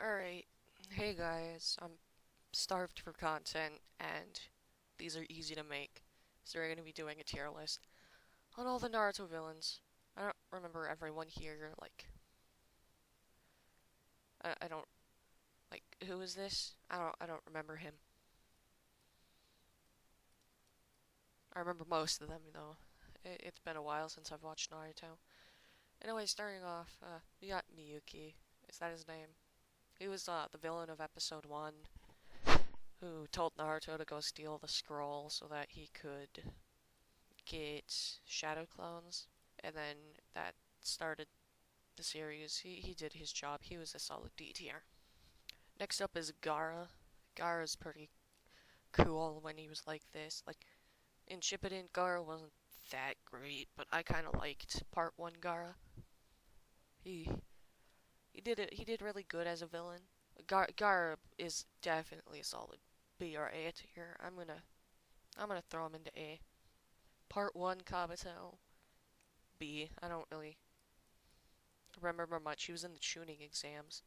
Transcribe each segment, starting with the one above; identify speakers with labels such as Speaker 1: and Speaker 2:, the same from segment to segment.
Speaker 1: Alright, hey guys, I'm starved for content and these are easy to make. So we're going to be doing a tier list on all the Naruto villains. I don't remember everyone here, I don't, who is this? I don't remember him. I remember most of them though. It's been a while since I've watched Naruto. Anyway, starting off, we got Miyuki. Is that his name? He was, the villain of episode 1 who told Naruto to go steal the scroll so that he could get shadow clones, and then that started the series. He did his job. He was a solid D tier. Next up is Gaara. Gaara's pretty cool when he was like this. Like in Shippuden, Gaara wasn't that great, but I kind of liked Part One Gaara. He he did really good as a villain. Gaara is definitely a solid B or A tier. I'm gonna throw him into A. Part One Kabuto B. I don't really remember much. He was in the tuning exams,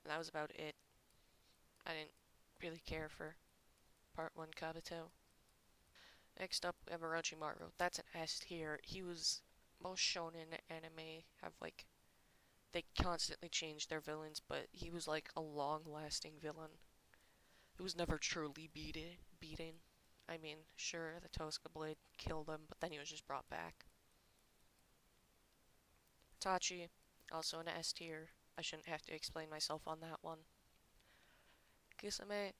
Speaker 1: and that was about it. I didn't really care for Part 1 Kabuto. Next up, we have Orochimaru. That's an S tier. He was most shonen anime have they constantly change their villains, but he was like a long-lasting villain who was never truly beaten. I mean, sure, the Tosca Blade killed him, but then he was just brought back. Tachi, also an S tier. I shouldn't have to explain myself on that one. Kisame,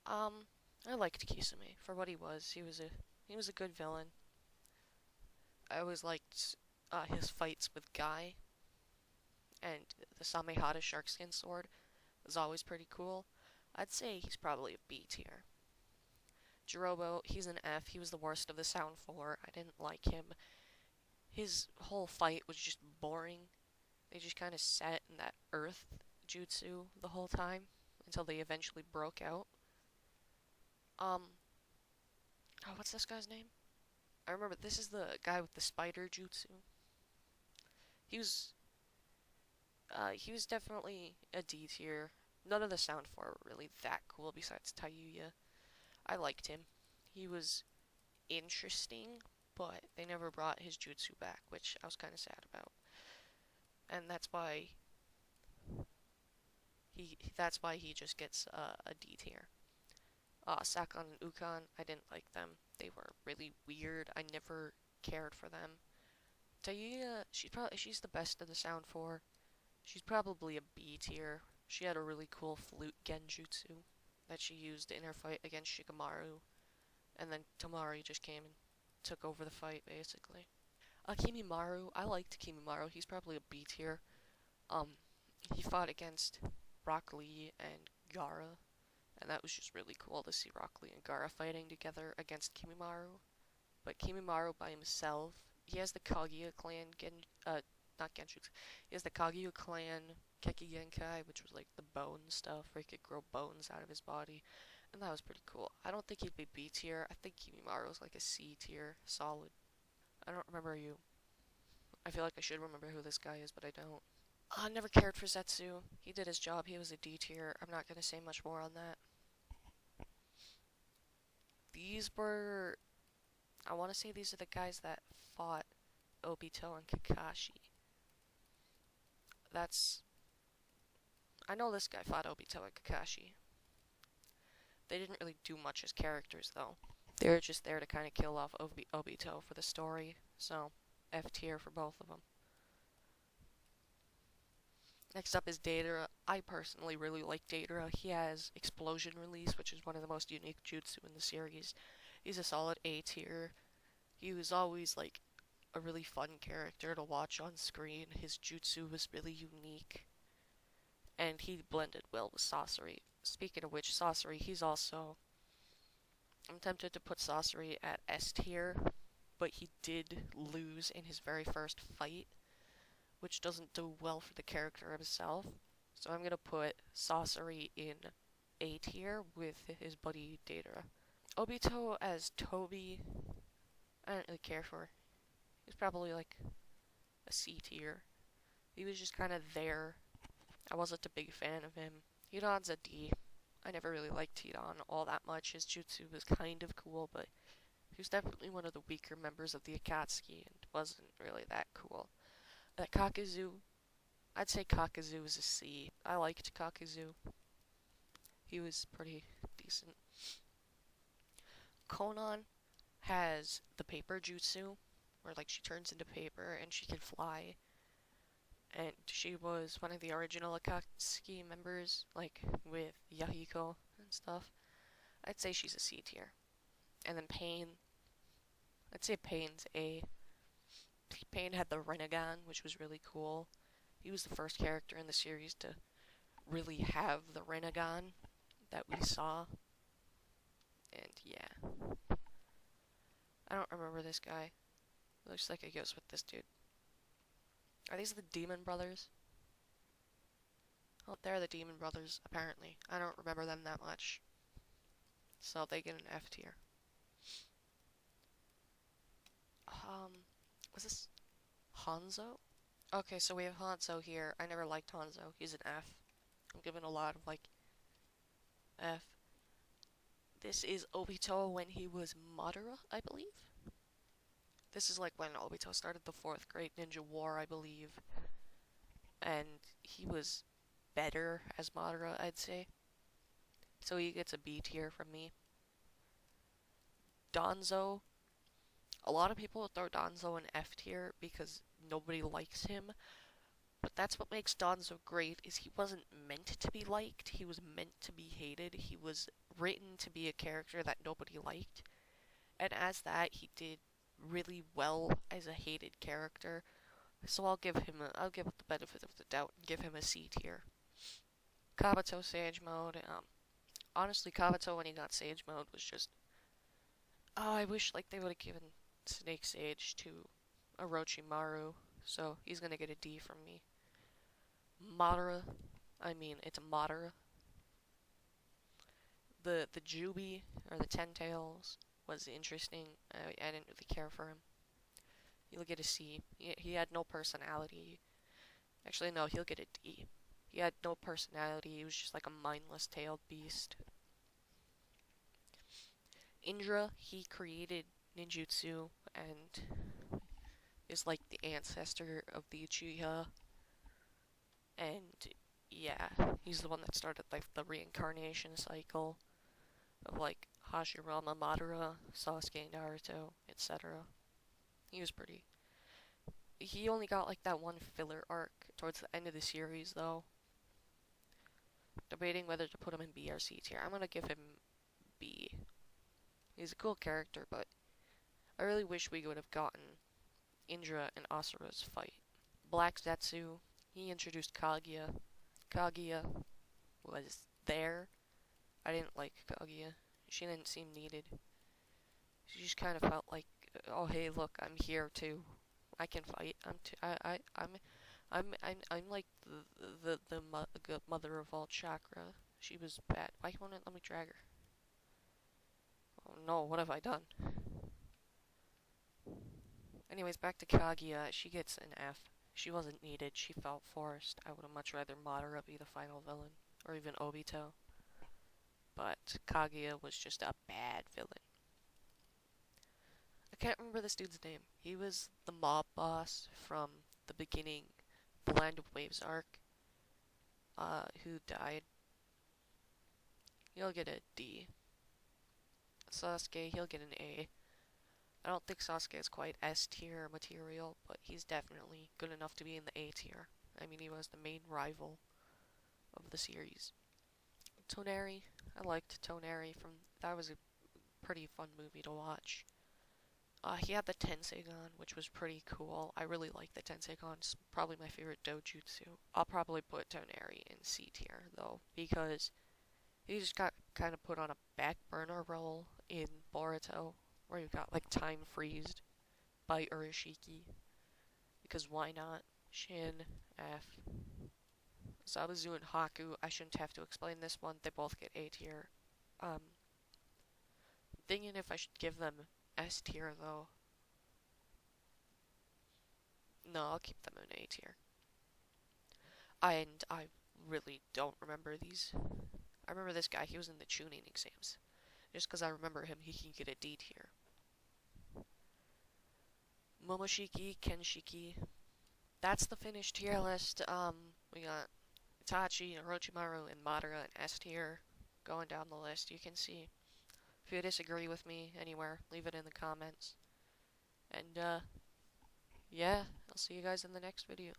Speaker 1: I liked Kisame for what he was. He was a good villain. I always liked his fights with Guy, and the Samehada Sharkskin sword was always pretty cool. I'd say he's probably a B tier. Jirobo, he's an F. He was the worst of the Sound Four. I didn't like him. His whole fight was just boring. They just kind of sat in that earth jutsu the whole time until they eventually broke out. Um, oh, what's this guy's name? I remember this is the guy with the spider jutsu. He was he was definitely a D tier. None of the Sound 4 were really that cool besides Tayuya. I liked him. He was interesting, but they never brought his jutsu back, which I was kind of sad about. And that's why he just gets a D tier. Sakon and Ukon, I didn't like them. They were really weird. I never cared for them. Tayuya, she's the best of the Sound 4. She's probably a B tier. She had a really cool flute genjutsu that she used in her fight against Shikamaru, and then Tamari just came and took over the fight basically. Kimimaru, I liked Kimimaru. He's probably a B tier. Um, he fought against Rock Lee and Gaara, and that was just really cool to see Rock Lee and Gaara fighting together against Kimimaru. But Kimimaru by himself, he has the Kaguya clan not Genjutsu. He has the Kaguya clan Keki Genkai, which was like the bone stuff where he could grow bones out of his body, and that was pretty cool. I don't think he'd be B tier. I think Kimimaru's like a C tier, solid. I don't remember you. I feel like I should remember who this guy is, but I don't. I never cared for Zetsu. He did his job. He was a D tier. I'm not gonna say much more on that. These were, I want to say these are the guys that fought Obito and Kakashi. That's, I know this guy fought Obito and Kakashi. They didn't really do much as characters though. They were just there to kind of kill off Obito for the story. So F tier for both of them. Next up is Deidara. I personally really like Deidara. He has Explosion Release, which is one of the most unique jutsu in the series. He's a solid A tier. He was always like a really fun character to watch on screen. His jutsu was really unique, and he blended well with Sasori. Speaking of which, Sasori, he's also. I'm tempted to put Sasori at S tier, but he did lose in his very first fight, which doesn't do well for the character himself. So I'm gonna put Sasori in A tier with his buddy Deidara. Obito as Toby, I didn't really care for. He was probably like a C tier. He was just kind of there I wasn't a big fan of him. Hidan's a D. I never really liked Hidan all that much. His jutsu was kind of cool, but he was definitely one of the weaker members of the Akatsuki and wasn't really that cool. Kakuzu, I'd say Kakuzu is a C. I liked Kakuzu. He was pretty decent. Conan has the paper jutsu, where like she turns into paper and she can fly. And she was one of the original Akatsuki members, like with Yahiko and stuff. I'd say she's a C tier. And then Pain, I'd say Pain's A. Pain had the Renegon, which was really cool. He was the first character in the series to really have the Renegon that we saw. And yeah, I don't remember this guy. Looks like it goes with this dude. Are these the Demon Brothers? Oh, they're the Demon Brothers, apparently. I don't remember them that much. So they get an F tier. Was this Hanzo? Okay, so we have Hanzo here. I never liked Hanzo. He's an F. I'm giving a lot of, like, F. This is Obito when he was Madara, I believe? This is like when Obito started the 4th Great Ninja War, I believe. And he was better as Madara, I'd say. So he gets a B tier from me. Danzo. A lot of people throw Danzo in F tier because nobody likes him. But that's what makes Danzo great, is he wasn't meant to be liked. He was meant to be hated. He was written to be a character that nobody liked. And as that, he did really well as a hated character. So I'll give it the benefit of the doubt and give him a C tier. Kabuto Sage Mode. Honestly, Kabuto when he got Sage Mode was just... Oh, I wish like they would have given Snake Sage to Orochimaru. So he's gonna get a D from me. Madara. It's Madara. The Jubi, or the Ten Tails, was interesting. I didn't really care for him. He'll get a C. He had no personality. Actually, no, he'll get a D. He had no personality. He was just like a mindless tailed beast. Indra, he created ninjutsu and is like the ancestor of the Uchiha. And yeah, he's the one that started like the reincarnation cycle of like Hashirama, Madara, Sasuke, Naruto, etc. He was pretty. He only got like that one filler arc towards the end of the series though. Debating whether to put him in B or C tier. I'm gonna give him B. He's a cool character, but I really wish we would have gotten Indra and Asura's fight. Black Zetsu, he introduced Kaguya. Kaguya was there. I didn't like Kaguya. She didn't seem needed. She just kind of felt like, oh hey, look, I'm here too. I can fight. I'm like the mother of all chakra. She was bad. Why won't it let me drag her? Oh no, what have I done? Anyways, back to Kaguya. She gets an F. She wasn't needed. She felt forced. I would have much rather Madara be the final villain, or even Obito. But Kaguya was just a bad villain. I can't remember this dude's name. He was the mob boss from the beginning, the Land of Waves arc, who died. He'll get a D. Sasuke, he'll get an A. I don't think Sasuke is quite S tier material, but he's definitely good enough to be in the A tier. He was the main rival of the series. Toneri, I liked Toneri that was a pretty fun movie to watch. He had the Tenseigan, which was pretty cool. I really like the Tenseigan. It's probably my favorite dojutsu. I'll probably put Toneri in C tier, though, because he just got kind of put on a back burner role in Boruto, where you got, like, time freezed by Urashiki. Because why not? Shin, F. Zabuzu and Haku, I shouldn't have to explain this one. They both get A tier. Thinking if I should give them S tier, though. No, I'll keep them in A tier. And I really don't remember these. I remember this guy, he was in the tuning exams. Just because I remember him, he can get a D tier. Momoshiki, Kenshiki. That's the finished tier list. We got Itachi, Orochimaru, and Madara and S tier. Going down the list, you can see. If you disagree with me anywhere, leave it in the comments. And, yeah, I'll see you guys in the next video.